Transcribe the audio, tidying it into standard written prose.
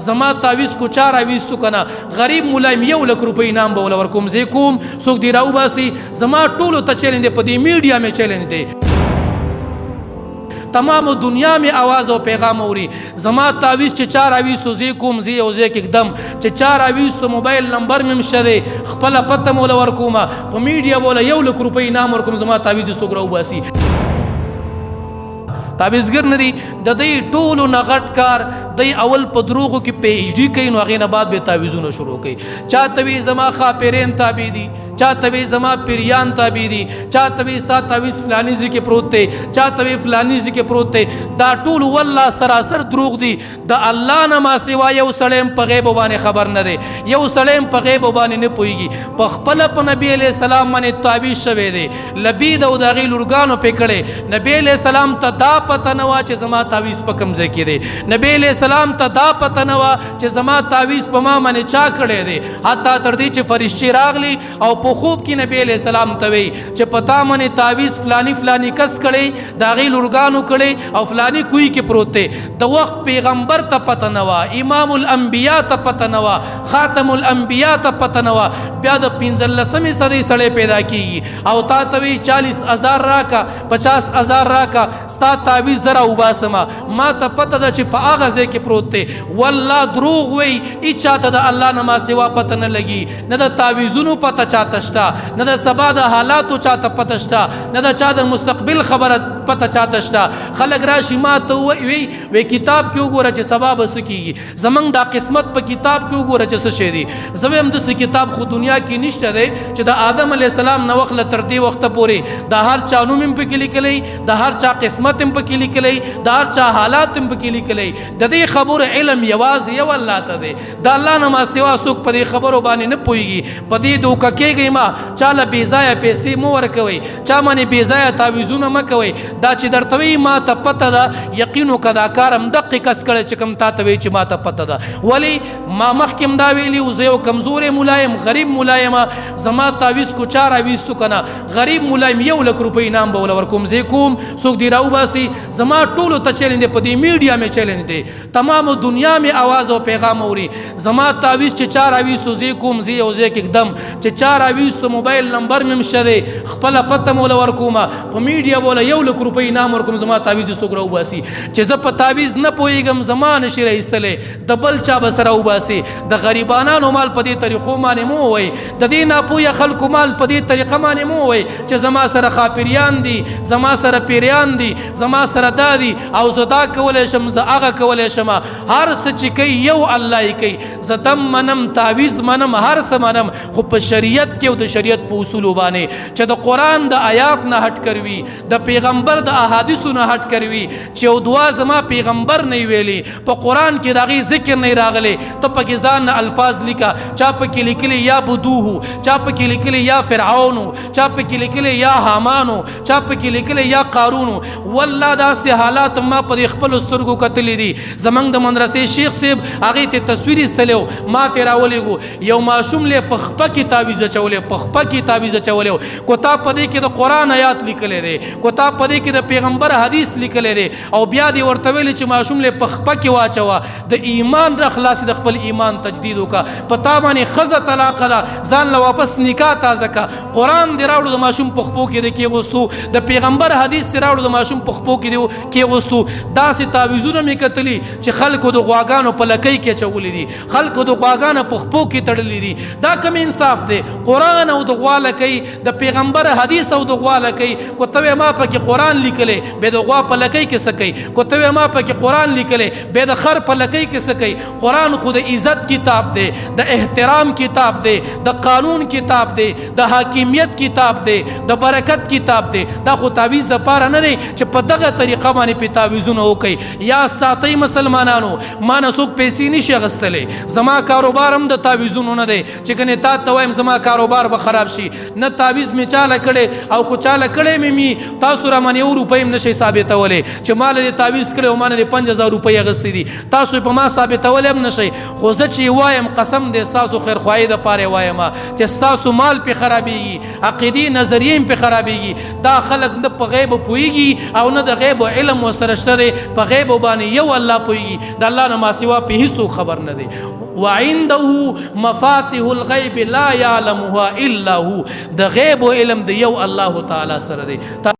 زما تعویز کو چا راویستو کنه غریب ملایم 1 لک روپۍ انعام به ورکوم زه کوم څوک دی راوباسي زما ټولو ته چیلنج دی په دې میډیا مې چیلنج دی تمام دنیا میں آواز و پیغام اوری زما تعویز چه چار آویز تو زی کوم زی او زی اکدم چه چار آویز تو موبایل نمبر میں مشده خپل پته مولا ورکوما په میډیا بولا 1 لک روپۍ انعام ورکوم زما تعویز سوګ راو باسي تعویزګر ندی د دې ټولو نغټ کار د اول په دروغو کې پی ایچ ډی کوي نو هغه نه بعد به تعویزونه شروع کوي چاته وی زما خاپرین تابع دي چاته وی زما پیریان تابع دي چاته وی ستا تعویز فلانی ځای کې پروت دی چاته وی فلانی ځای کې پروت دی دا ټول والله سراسر دروغ دي د الله نه ما سوا یو سړی په غیب باندې خبر نه دی یو سړی په غیب باندې نه پوهیږي په خپل په نبی علیہ السلام باندې تعویز شوی دی لبید او د غیل ورګانو پکړي نبی علیہ السلام ته دا پته نه وا چې زما تعویز په کوم ځای کې دی نبی علیہ السلام ته دا پته نه وا چې زما تعویز په ما باندې چا کړی دی حتی تر دې چې فرشتي راغلی او په خوب کې نبی علیہ السلام ته وی چې پتا باندې تعویز فلانی فلانی کس کړي دا غیل ورګانو کړي او فلانی کوی کې پروت دی د وخت پیغمبر ته پته نه وا امام الانبیاء ته پته نه وا خاتم الانبیاء ته پته نه وا بیا د 15مې صدۍ سړی پیدا کیږي او تا ته وی 40,000 راکا 50,000 راکا ستا تعویز زرا وباسما ما ته پته ده چې په هغه ځای کې پروت دی والله دروغ وی اچا ته د الله نه ما سوا پته نه لګي نه د تعویزونو پته چاته شته نه د سبا د حالاتو چاته پته شته نه د چا د مستقبل خبره پته چاته شته خلک راشي ما ته وی کتاب کې وګوره چې سبا بس کیږي زمنګ دا قسمت په کتاب کې وګوره چې څه شي دي زویم د کتاب خو دنیا کې نشته دی چې د آدم علی السلام نو وخت تر دې وخت پورې د هر چا نوم په کې لیکلي د هر چا قسمت په کې لیکلي د هر چا حالات په کې لیکلي د دې خبر علم یوازې یو الله ته دی د الله نه ما سوا څوک په دې خبرو باندې نه پوهیږي په دې دوکه کېږي ما چاله بې ځایه پیسې مو ورکوئ چا باندې بې ځایه تعویزونه مه کوئ دا چې درته وایي ما ته پته ده یقین وکړه دا کار همدقې کس کړی چې کوم تا ته وایي چې ما ته پته ده ولې ما مخکې هم دا ویلي و زه یو کمزوری ملا یم غریب ملا یم زما تعویز کو چا راویستو که نه غریب ملا یم 1 لک روپۍ انعام به وله ورکوم زه کوم څوک دې راوباسي زما ټولو ته چیلنج دی په دې میډیا مې چیلنج دی تمام دنیا مې آواز او پیغام اوري زما تعویز چې چا راویستو زه کوم زه یو ځای کې اکدم چې چا راویستو موبایل نمبر مې مشه دی خپله پته مو وله ورکومه په میډیا به وله 1 لک روپۍ انعام ورکوم زما تعویز یې څوک راوباسي چې زه په تعویز نه پوهېږم زما نشي راایستلی د بل چا به سره وباسي د غریبانانو مال په دې طریقو باندې مو ووایي د دې ناپوهه خلکو مال په دې طریقه باندې مو ووایي چې زما سره خاپریان دي زما سره پیریان دي زما سره دا دي او زه دا کولی شم زه هغه کولی شم هر څه چې کوي یو الله یې کوي زه دم منم تعویز منم هر څه منم خو په شریعت کې او د شریعت په اصولو باندې چې د قرآن د آیات نه هټ کروي د پیغمبر د احادیثو نه هټ کروي چې یو دعا زما پیغمبر نه ویلي په قرآن کې د هغې ذکر نه راغلی ته پکې ځان نه الفاظ لیکه چا پکې لیکلي یا بدوهو چا پکې لیکلي یا فرعونو چا پکې لیکلي یا حامانو چا پکې لیکلي یا قارونو والله داسې حالات ما په خپلو سترګو کتلي دي زمونږ د مدرسې شیخ صاحب هغې ته تصویر ایستلی و ما ترې راولېږو یو ماشوم لی په خپه کې تعویز اچولی په خپه کې تعویز اچولی کو تا په دې کې د قرآن آیات لیکلی دی کو تا په دې کې د پیغمبر حدیث لیکلی دی او بیا دې ورته ویلي چې ماشوم لی په خپه کې واچوه د ایمان را خلاصې د خپل ایمان تجدید وکړه په تا باندې ښځه طلاقه ده ځان له واپس نکاح تازه کړه قرآن دې راوړو د ماشوم په خپو کې دی کېغوستو د پیغمبر حدیث دې راوړو د ماشوم په خپو کې دی کېغوستو داسې تعویزونه مې کتلي چې خلکو د غواګانو په لکۍ کې اچولي دي خلکو د غواګانو په خپو کې تړلي دي دا کوم انصاف دی قرآن او د غوا لکۍ د پیغمبر حدیث او د غوا لکۍ کو ته ما پکې قرآن لیکلی بیا د غوا په لکۍ کې څه کوي کو ته ما پکې قرآن لیکلی بیا د خر په لکۍ کې څه کوي قرآن خو د عزت کتاب دی د احترام کتاب دی د قانون کتاب دی د حاکمیت کتاب دی د برکت کتاب دی دا خو تعویز دپاره نه دی چې په دغه طریقه باندې پې تعویزونه وکوي یا ساتئ مسلمانانو ما نه څوک پیسې نشي اخیستلی زما کاروبار هم د تعویزونو نه دی چې کنې تا ته وایم زما کاروبار کاروبار به خراب شي نه تعویز می چاله کړي او کو چاله کړي می تاسو را من 1 روپۍ هم نشي ثابتولې چې مال دې تعویز کړي او مان دې 5000 روپۍ غسې دي تاسو په ما ثابتول هم نشي خو زه چې وایم قسم دې تاسو خیر خوای د پاره وایم چې تاسو مال په خرابېږي عقیدی نظریې په خرابېږي دا خلک نه په غیب پويږي او نه د غیب علم وسره شته په غیب باندې یو الله پويږي د الله نه ما سوا په هیڅ خبر نه دی وعنده مفاتيح الغيب لا يعلمها الا هو د غیب علم د یو الله تعالی سره دی